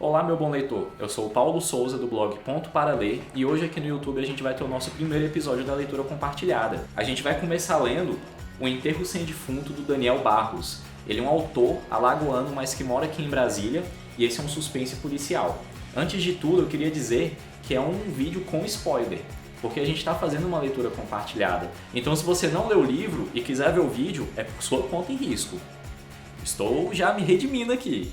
Olá, meu bom leitor, eu sou o Paulo Souza do blog Ponto para Ler e hoje aqui no YouTube a gente vai ter o nosso primeiro episódio da leitura compartilhada. A gente vai começar lendo O Enterro Sem Defunto do Daniel Barros. Ele é um autor alagoano, mas que mora aqui em Brasília e esse é um suspense policial. Antes de tudo, eu queria dizer que é um vídeo com spoiler, porque a gente está fazendo uma leitura compartilhada. Então se você não leu o livro e quiser ver o vídeo, é por sua conta e risco. Estou já me redimindo aqui.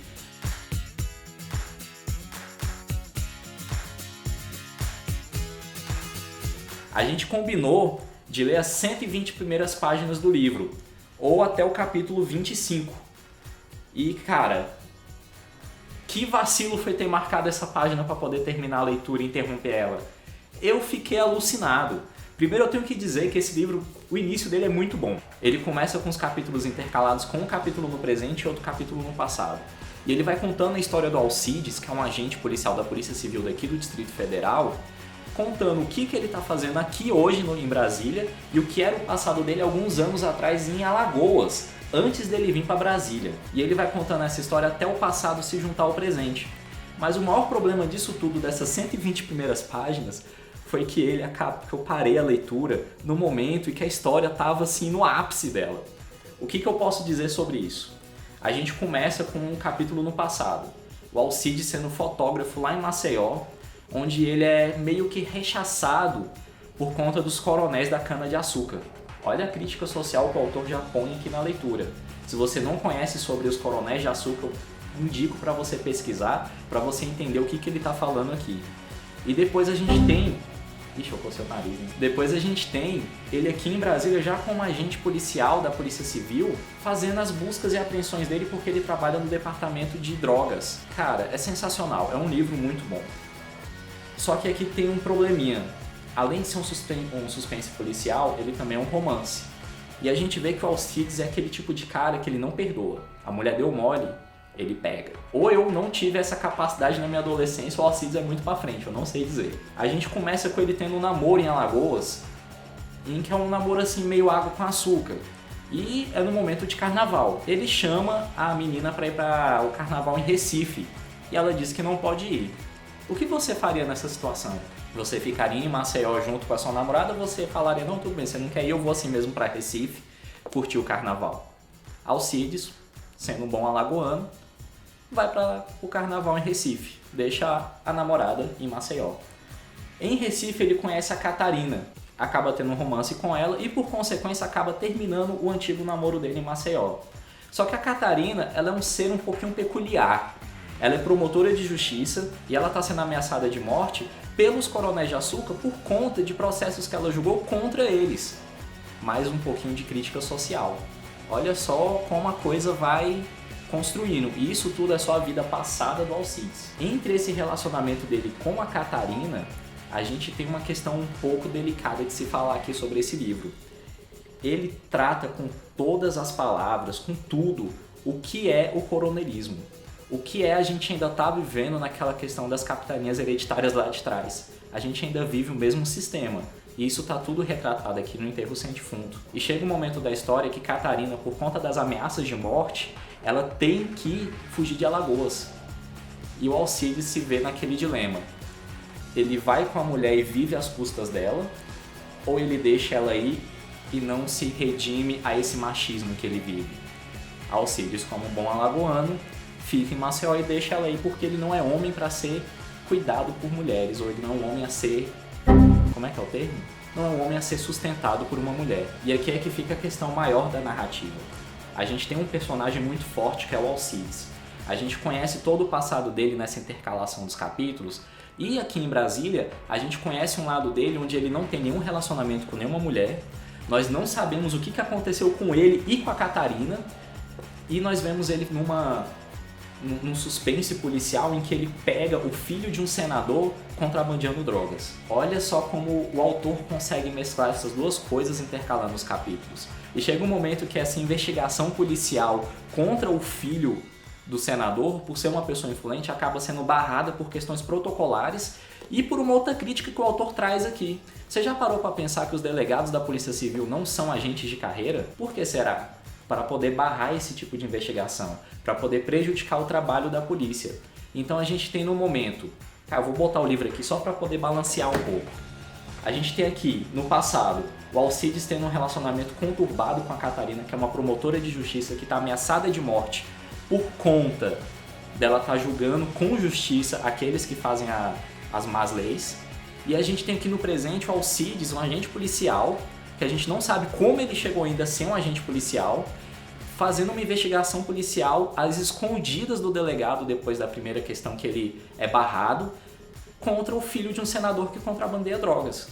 A gente combinou de ler as 120 primeiras páginas do livro, ou até o capítulo 25. E cara, que vacilo foi ter marcado essa página para poder terminar a leitura e interromper ela. Eu fiquei alucinado. Primeiro eu tenho que dizer que esse livro, o início dele é muito bom. Ele começa com os capítulos intercalados com um capítulo no presente e outro capítulo no passado. E ele vai contando a história do Alcides, que é um agente policial da Polícia Civil daqui do Distrito Federal, contando o que ele está fazendo aqui hoje em Brasília e o que era o passado dele alguns anos atrás em Alagoas, antes dele vir para Brasília. E ele vai contando essa história até o passado se juntar ao presente. Mas o maior problema disso tudo, dessas 120 primeiras páginas, foi que eu parei a leitura no momento em que a história estava assim no ápice dela. O que eu posso dizer sobre isso? A gente começa com um capítulo no passado. O Alcides sendo fotógrafo lá em Maceió, onde ele é meio que rechaçado por conta dos coronéis da cana-de-açúcar. Olha a crítica social que o autor já põe aqui na leitura. Se você não conhece sobre os coronéis de açúcar, eu indico para você pesquisar, para você entender o que ele está falando aqui. E depois a gente tem... Ixi, eu cocei o nariz, hein? Depois a gente tem ele aqui em Brasília já como agente policial da Polícia Civil, fazendo as buscas e apreensões dele porque ele trabalha no departamento de drogas. Cara, é sensacional, é um livro muito bom. Só que aqui tem um probleminha. Além de ser um suspense policial, ele também é um romance. E a gente vê que o Alcides é aquele tipo de cara que ele não perdoa. A mulher deu mole, ele pega. Ou eu não tive essa capacidade na minha adolescência, ou o Alcides é muito pra frente, eu não sei dizer. A gente começa com ele tendo um namoro em Alagoas, em que é um namoro assim meio água com açúcar. E é no momento de carnaval. Ele chama a menina pra ir para o carnaval em Recife. E ela diz que não pode ir. O que você faria nessa situação? Você ficaria em Maceió junto com a sua namorada ou você falaria, não, tudo bem, você não quer ir, eu vou assim mesmo para Recife, curtir o carnaval? Alcides, sendo um bom alagoano, vai para o carnaval em Recife, deixa a namorada em Maceió. Em Recife ele conhece a Catarina, acaba tendo um romance com ela e por consequência acaba terminando o antigo namoro dele em Maceió. Só que a Catarina, ela é um ser um pouquinho peculiar. Ela é promotora de justiça e ela está sendo ameaçada de morte pelos coronéis de açúcar por conta de processos que ela julgou contra eles. Mais um pouquinho de crítica social. Olha só como a coisa vai construindo. E isso tudo é só a vida passada do Alcides. Entre esse relacionamento dele com a Catarina, a gente tem uma questão um pouco delicada de se falar aqui sobre esse livro. Ele trata com todas as palavras, com tudo, o que é o coronelismo. O que é a gente ainda está vivendo naquela questão das capitanias hereditárias lá de trás. A gente ainda vive o mesmo sistema. E isso está tudo retratado aqui no Enterro Sem Defunto. E chega um momento da história que Catarina, por conta das ameaças de morte, ela tem que fugir de Alagoas. E o Alcides se vê naquele dilema. Ele vai com a mulher e vive às custas dela, ou ele deixa ela ir e não se redime a esse machismo que ele vive. Alcides, como um bom alagoano, fica em Maceió e deixa ela ir porque ele não é homem para ser cuidado por mulheres, ou ele não é um homem a ser... Como é que é o termo? Não é um homem a ser sustentado por uma mulher. E aqui é que fica a questão maior da narrativa. A gente tem um personagem muito forte que é o Alcides. A gente conhece todo o passado dele nessa intercalação dos capítulos e aqui em Brasília a gente conhece um lado dele onde ele não tem nenhum relacionamento com nenhuma mulher. Nós não sabemos o que aconteceu com ele e com a Catarina e nós vemos ele num suspense policial em que ele pega o filho de um senador contrabandeando drogas. Olha só como o autor consegue mesclar essas duas coisas intercalando os capítulos. E chega um momento que essa investigação policial contra o filho do senador, por ser uma pessoa influente, acaba sendo barrada por questões protocolares e por uma outra crítica que o autor traz aqui. Você já parou para pensar que os delegados da Polícia Civil não são agentes de carreira? Por que será? Para poder barrar esse tipo de investigação, para poder prejudicar o trabalho da polícia. Então a gente tem no momento, cara, eu vou botar o livro aqui só para poder balancear um pouco. A gente tem aqui, no passado, o Alcides tendo um relacionamento conturbado com a Catarina, que é uma promotora de justiça que está ameaçada de morte por conta dela estar julgando com justiça aqueles que fazem as más leis. E a gente tem aqui no presente o Alcides, um agente policial, que a gente não sabe como ele chegou ainda a ser um agente policial, fazendo uma investigação policial às escondidas do delegado depois da primeira questão que ele é barrado, contra o filho de um senador que contrabandeia drogas.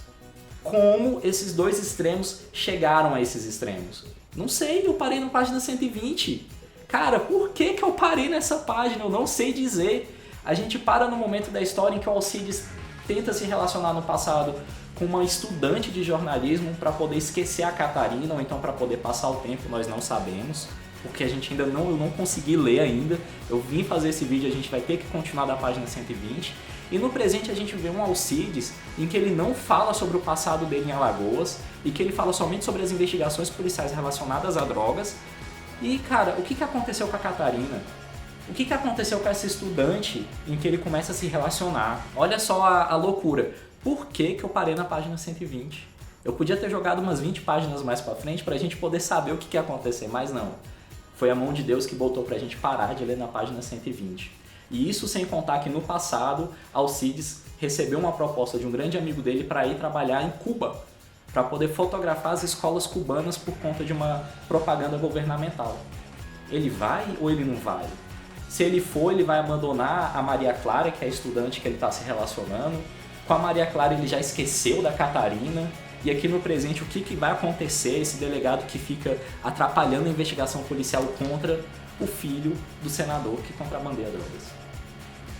Como esses dois extremos chegaram a esses extremos? Não sei, eu parei na página 120. Cara, por que eu parei nessa página? Eu não sei dizer. A gente para no momento da história em que o Alcides tenta se relacionar no passado com uma estudante de jornalismo para poder esquecer a Catarina, ou então para poder passar o tempo, nós não sabemos, porque a gente ainda eu não consegui ler ainda. Eu vim fazer esse vídeo, a gente vai ter que continuar da página 120. E no presente a gente vê um Alcides em que ele não fala sobre o passado dele em Alagoas e que ele fala somente sobre as investigações policiais relacionadas a drogas. E cara, o que aconteceu com a Catarina? O que aconteceu com essa estudante em que ele começa a se relacionar? Olha só a loucura. Por que eu parei na página 120? Eu podia ter jogado umas 20 páginas mais pra frente pra gente poder saber o que ia acontecer, mas não. Foi a mão de Deus que botou pra gente parar de ler na página 120. E isso sem contar que no passado, Alcides recebeu uma proposta de um grande amigo dele para ir trabalhar em Cuba, para poder fotografar as escolas cubanas por conta de uma propaganda governamental. Ele vai ou ele não vai? Se ele for, ele vai abandonar a Maria Clara, que é a estudante que ele está se relacionando. Com a Maria Clara ele já esqueceu da Catarina. E aqui no presente, o que vai acontecer? Esse delegado que fica atrapalhando a investigação policial contra o filho do senador que contrabandeia drogas.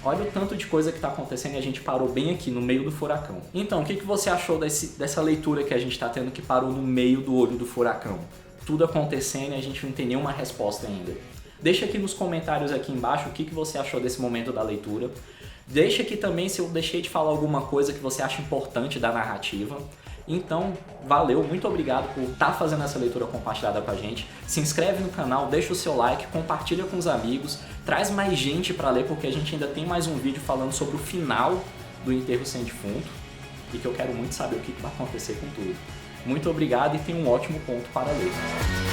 Olha o tanto de coisa que está acontecendo e a gente parou bem aqui, no meio do furacão. Então, o que você achou dessa leitura que a gente está tendo que parou no meio do olho do furacão? Tudo acontecendo e a gente não tem nenhuma resposta ainda. Deixa aqui nos comentários aqui embaixo o que você achou desse momento da leitura. Deixa aqui também se eu deixei de falar alguma coisa que você acha importante da narrativa. Então, valeu, muito obrigado por estar fazendo essa leitura compartilhada com a gente. Se inscreve no canal, deixa o seu like, compartilha com os amigos, traz mais gente para ler, porque a gente ainda tem mais um vídeo falando sobre o final do Enterro Sem Defunto e que eu quero muito saber o que vai acontecer com tudo. Muito obrigado e tenha um ótimo ponto para ler.